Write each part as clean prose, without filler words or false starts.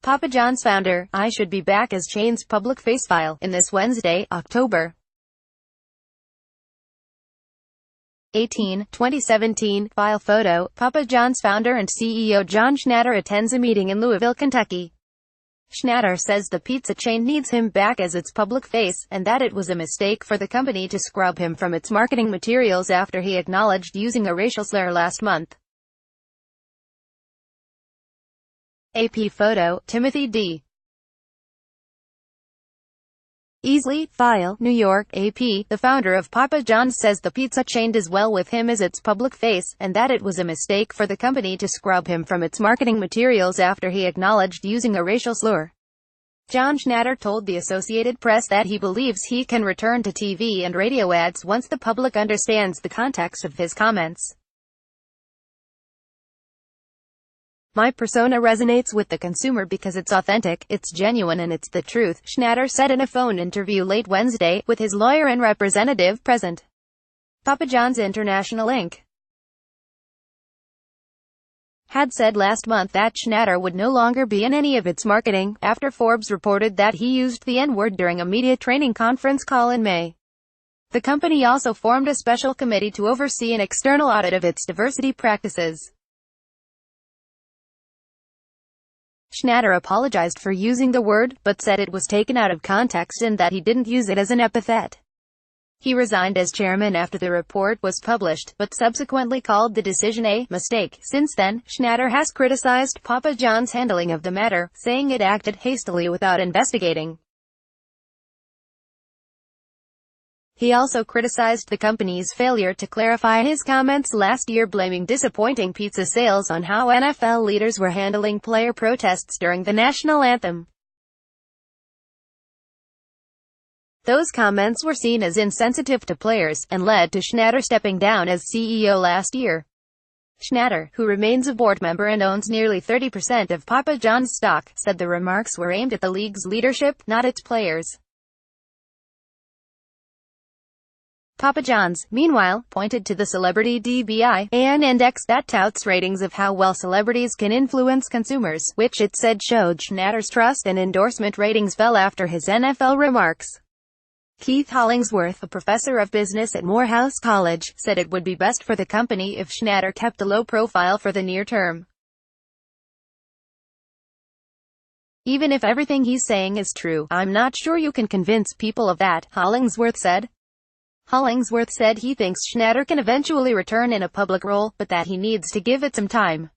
Papa John's founder, I should be back as chain's public face file in this Wednesday, October 18, 2017, file photo. Papa John's founder and CEO John Schnatter attends a meeting in Louisville, Kentucky. Schnatter says the pizza chain needs him back as its public face, and that it was a mistake for the company to scrub him from its marketing materials after he acknowledged using a racial slur last month. AP photo, Timothy D. Easley, file, New York, AP. The founder of Papa John's says the pizza chain does well with him as its public face, and that it was a mistake for the company to scrub him from its marketing materials after he acknowledged using a racial slur. John Schnatter told the Associated Press that he believes he can return to TV and radio ads once the public understands the context of his comments. My persona resonates with the consumer because it's authentic, it's genuine and it's the truth, Schnatter said in a phone interview late Wednesday, with his lawyer and representative present. Papa John's International Inc. had said last month that Schnatter would no longer be in any of its marketing, after Forbes reported that he used the N-word during a media training conference call in May. The company also formed a special committee to oversee an external audit of its diversity practices. Schnatter apologized for using the word, but said it was taken out of context and that he didn't use it as an epithet. He resigned as chairman after the report was published, but subsequently called the decision a mistake. Since then, Schnatter has criticized Papa John's handling of the matter, saying it acted hastily without investigating. He also criticized the company's failure to clarify his comments last year, blaming disappointing pizza sales on how NFL leaders were handling player protests during the national anthem. Those comments were seen as insensitive to players, and led to Schnatter stepping down as CEO last year. Schnatter, who remains a board member and owns nearly 30% of Papa John's stock, said the remarks were aimed at the league's leadership, not its players. Papa John's, meanwhile, pointed to the Celebrity DBI, an index that touts ratings of how well celebrities can influence consumers, which it said showed Schnatter's trust and endorsement ratings fell after his NFL remarks. Keith Hollingsworth, a professor of business at Morehouse College, said it would be best for the company if Schnatter kept a low profile for the near term. Even if everything he's saying is true, I'm not sure you can convince people of that, Hollingsworth said. Hollingsworth said he thinks Schnatter can eventually return in a public role, but that he needs to give it some time.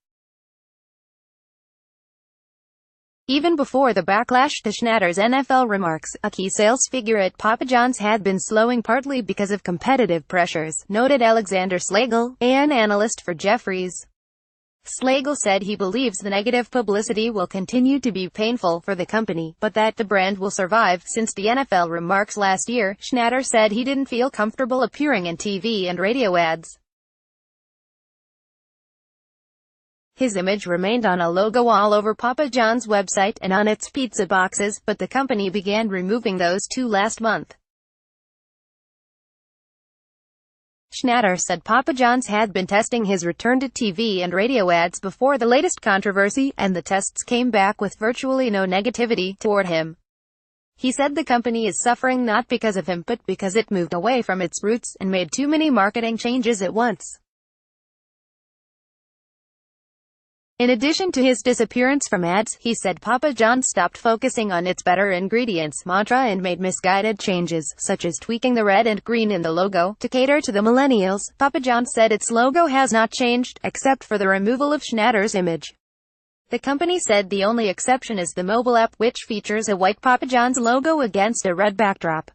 Even before the backlash to Schnatter's NFL remarks, a key sales figure at Papa John's had been slowing partly because of competitive pressures, noted Alexander Slagle, an analyst for Jefferies. Slagle said he believes the negative publicity will continue to be painful for the company, but that the brand will survive. Since the NFL remarks last year, Schnatter said he didn't feel comfortable appearing in TV and radio ads. His image remained on a logo all over Papa John's website and on its pizza boxes, but the company began removing those two last month. Schnatter said Papa John's had been testing his return to TV and radio ads before the latest controversy, and the tests came back with virtually no negativity toward him. He said the company is suffering not because of him but because it moved away from its roots and made too many marketing changes at once. In addition to his disappearance from ads, he said Papa John's stopped focusing on its better ingredients mantra and made misguided changes, such as tweaking the red and green in the logo, to cater to the millennials. Papa John's said its logo has not changed, except for the removal of Schnatter's image. The company said the only exception is the mobile app, which features a white Papa John's logo against a red backdrop.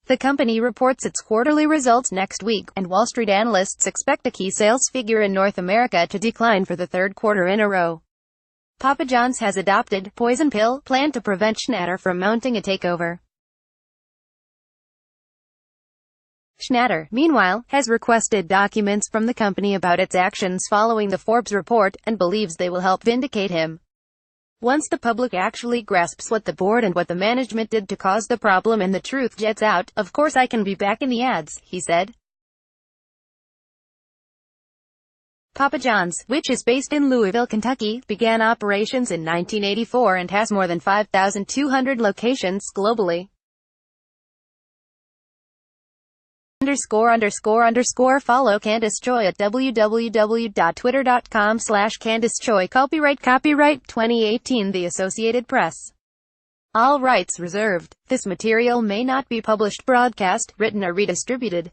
The company reports its quarterly results next week, and Wall Street analysts expect a key sales figure in North America to decline for the third quarter in a row. Papa John's has adopted poison pill plan to prevent Schnatter from mounting a takeover. Schnatter, meanwhile, has requested documents from the company about its actions following the Forbes report, and believes they will help vindicate him. Once the public actually grasps what the board and what the management did to cause the problem and the truth jets out, of course I can be back in the ads, he said. Papa John's, which is based in Louisville, Kentucky, began operations in 1984 and has more than 5,200 locations globally. Follow Candace Choi at www.twitter.com/CandaceChoi. Copyright 2018 The Associated Press. All rights reserved. This material may not be published, broadcast, written or redistributed.